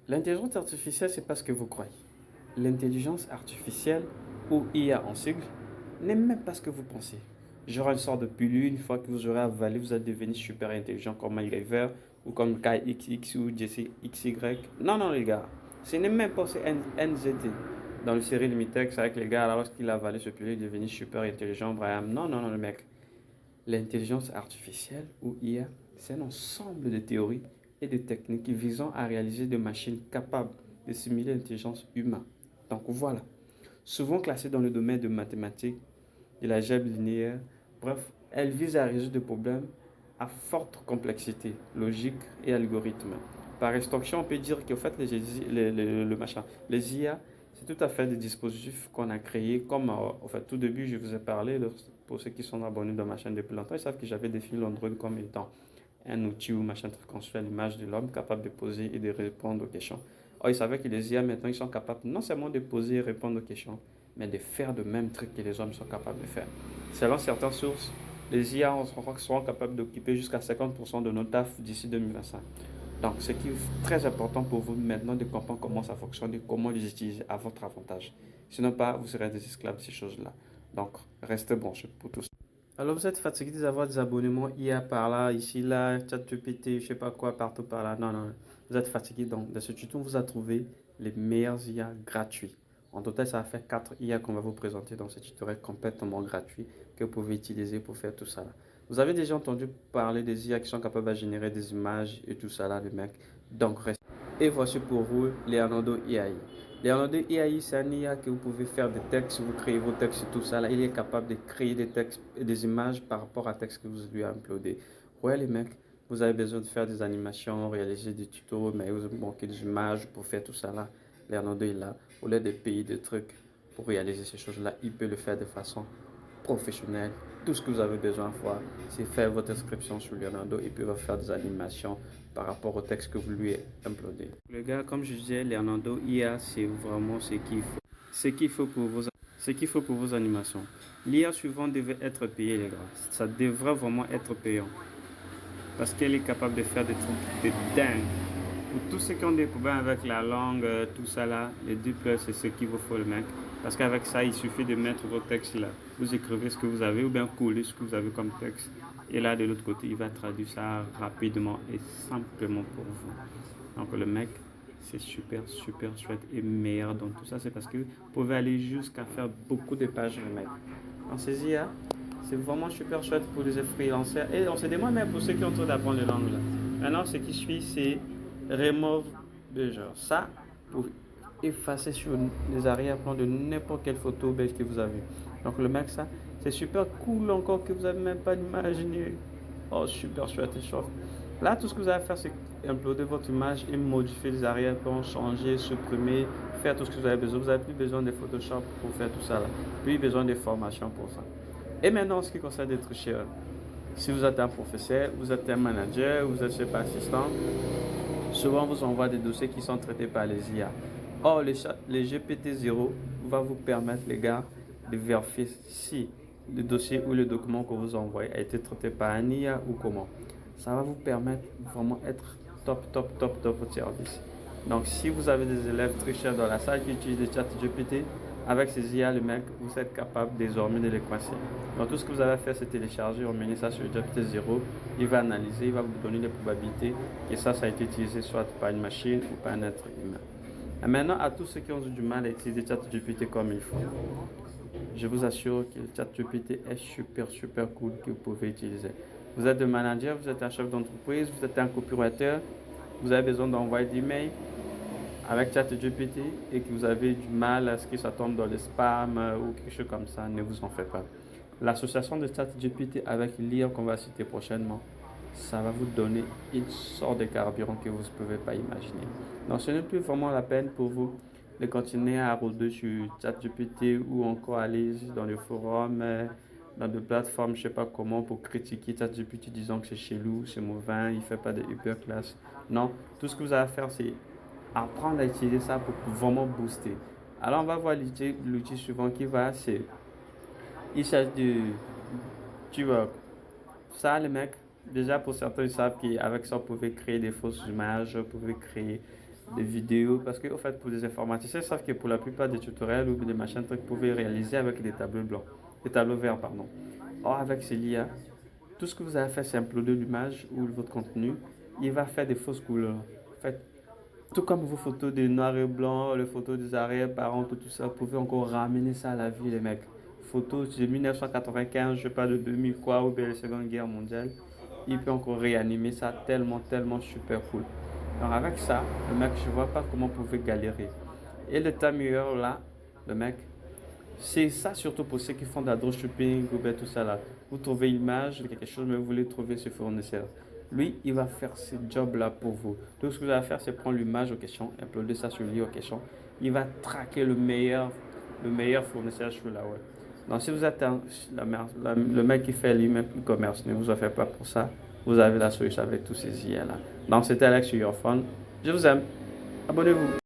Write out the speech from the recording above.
L'intelligence artificielle, c'est pas ce que vous croyez. L'intelligence artificielle, ou IA en sigle, n'est même pas ce que vous pensez. Genre une sorte de pilule, une fois que vous aurez avalé, vous allez devenir super intelligent comme MacGyver, ou comme KXX ou Jesse XY. Non, non, les gars. Ce n'est même pas ce NZT. Dans le série Limitex, c'est avec les gars, lorsqu'il a avalé ce pilule, il est devenu super intelligent, Brian. Non, non, non, le mec. L'intelligence artificielle, ou IA, c'est un ensemble de théories et de techniques visant à réaliser des machines capables de simuler l'intelligence humaine. Donc voilà, souvent classées dans le domaine de mathématiques, de l'algèbre linéaire, bref, elles visent à résoudre des problèmes à forte complexité logique et algorithme. Par extension, on peut dire qu'en fait, les IA, c'est tout à fait des dispositifs qu'on a créés. Comme en fait, tout début, je vous ai parlé, pour ceux qui sont abonnés dans ma chaîne depuis longtemps, ils savent que j'avais défini l'Android comme étant un outil ou machin qui construit l'image de l'homme capable de poser et de répondre aux questions. Or, ils savaient que les IA maintenant, ils sont capables non seulement de poser et répondre aux questions, mais de faire de même trucs que les hommes sont capables de faire. Selon certaines sources, les IA seront capables d'occuper jusqu'à 50% de nos tafs d'ici 2025. Donc, ce qui est très important pour vous maintenant de comprendre comment ça fonctionne et comment les utiliser à votre avantage. Sinon, pas, vous serez des esclaves de ces choses-là. Donc, restez branchés pour tout ça. Alors, vous êtes fatigué d'avoir des abonnements IA par là, ici, là, ChatGPT, je sais pas quoi, partout par là. Non, non. Vous êtes fatigué. Donc, dans ce tuto, on vous a trouvé les meilleurs IA gratuits. En total, ça va faire 4 IA qu'on va vous présenter dans ce tutoriel complètement gratuit que vous pouvez utiliser pour faire tout ça là. Vous avez déjà entendu parler des IA qui sont capables de générer des images et tout ça là, les mecs. Donc, restez. Et voici pour vous Leonardo AI. Leonardo AI, c'est un IA que vous pouvez faire des textes, vous créez vos textes et tout ça. Là, il est capable de créer des textes et des images par rapport à texte que vous lui avez uploadé. Ouais, les mecs, vous avez besoin de faire des animations, réaliser des tutos, mais vous manquez des images pour faire tout ça là. Leonardo est là. Au lieu de payer des trucs pour réaliser ces choses-là, il peut le faire de façon professionnelle. Tout ce que vous avez besoin de faire, c'est faire votre inscription sur Leonardo et puis il va faire des animations par rapport au texte que vous lui uploadez. Les gars, comme je disais, Leonardo IA, c'est vraiment ce qu'il faut. Ce qu'il faut pour vos animations. L'IA suivante devait être payée, les gars. Ça devrait vraiment être payant. Parce qu'elle est capable de faire des trucs de dingue. Pour tous ceux qui ont des problèmes avec la langue, tout ça là, les plus c'est ce qu'il vous faut, le mec. Parce qu'avec ça, il suffit de mettre vos textes là. Vous écrivez ce que vous avez ou bien coller ce que vous avez comme texte. Et là, de l'autre côté, il va traduire ça rapidement et simplement pour vous. Donc, le mec, c'est super, super chouette et meilleur dans tout ça. C'est parce que vous pouvez aller jusqu'à faire beaucoup de pages, le mec. En saisie, hein, c'est vraiment super chouette pour les freelancers. Et on se demande même pour ceux qui ont trop d'apprendre les langues là. Maintenant, ce qui suit, c'est remove de genre ça pour effacer sur les arrière-plans de n'importe quelle photo belge que vous avez. Donc le mec, ça, c'est super cool encore que vous n'avez même pas imaginé. Oh, super chouette et chouette. Là, tout ce que vous avez à faire, c'est uploader votre image et modifier les arrière-plans, changer, supprimer, faire tout ce que vous avez besoin. Vous n'avez plus besoin de Photoshop pour faire tout ça là. Plus besoin de formation pour ça. Et maintenant, en ce qui concerne des trucs chers, si vous êtes un professeur, vous êtes un manager, vous êtes chef assistant, souvent on vous envoie des dossiers qui sont traités par les IA. Or, les GPT-0 va vous permettre, les gars, de vérifier si le dossier ou le document que vous envoyez a été traité par un IA ou comment. Ça va vous permettre vraiment être top, top, top dans votre service. Donc, si vous avez des élèves très chers dans la salle qui utilisent les chats GPT, avec ces IA, le mec, vous êtes capable désormais de les coincer. Donc, tout ce que vous avez à faire, c'est télécharger, emmener ça sur le GPT-0. Il va analyser, il va vous donner les probabilités que ça a été utilisé soit par une machine ou par un être humain. Et maintenant, à tous ceux qui ont du mal à utiliser ChatGPT comme il faut, je vous assure que le ChatGPT est super, super cool que vous pouvez utiliser. Vous êtes un manager, vous êtes un chef d'entreprise, vous êtes un copywriter, vous avez besoin d'envoyer des mails avec ChatGPT et que vous avez du mal à ce que ça tombe dans les spams ou quelque chose comme ça, ne vous en faites pas. L'association de ChatGPT avec l'IA qu'on va citer prochainement, ça va vous donner une sorte de carburant que vous ne pouvez pas imaginer. Donc ce n'est plus vraiment la peine pour vous de continuer à rôder sur ChatGPT ou encore aller dans le forum, dans des plateformes, je ne sais pas comment, pour critiquer ChatGPT disant que c'est chelou, c'est mauvais, il ne fait pas de hyper classe. Non, tout ce que vous avez à faire, c'est apprendre à utiliser ça pour vraiment booster. Alors on va voir l'outil suivant qui va, c'est il s'agit de tu vois ça les mecs déjà pour certains ils savent qu'avec ça vous pouvez créer des fausses images, vous pouvez créer des vidéos, parce que, en fait, pour les informaticiens, ils savent que pour la plupart des tutoriels ou des machins, trucs, vous pouvez réaliser avec des tableaux blancs, des tableaux verts, pardon. Or, avec Celia, tout ce que vous avez fait, c'est uploader l'image ou votre contenu. Il va faire des fausses couleurs. En fait, tout comme vos photos de noir et blanc, les photos des arrière-parents, tout ça, vous pouvez encore ramener ça à la vie, les mecs. Photos de 1995, je parle de 2000 quoi, ou bien la Seconde Guerre mondiale. Il peut encore réanimer ça tellement, tellement super cool. Alors avec ça, le mec, je vois pas comment vous pouvez galérer. Et le time meilleur là, le mec, c'est ça surtout pour ceux qui font de la dropshipping ou bien tout ça là. Vous trouvez une image de quelque chose, mais vous voulez trouver ce fournisseur. Lui, il va faire ce job-là pour vous. Tout ce que vous allez faire, c'est prendre l'image en question, uploader ça sur lui en question. Il va traquer le meilleur fournisseur sur la web. Donc, si vous êtes le mec qui fait lui-même e-commerce, ne vous en faites pas pour ça. Vous avez la solution avec tous ces IA là. Donc, c'était Alex sur Your Phone. Je vous aime. Abonnez-vous.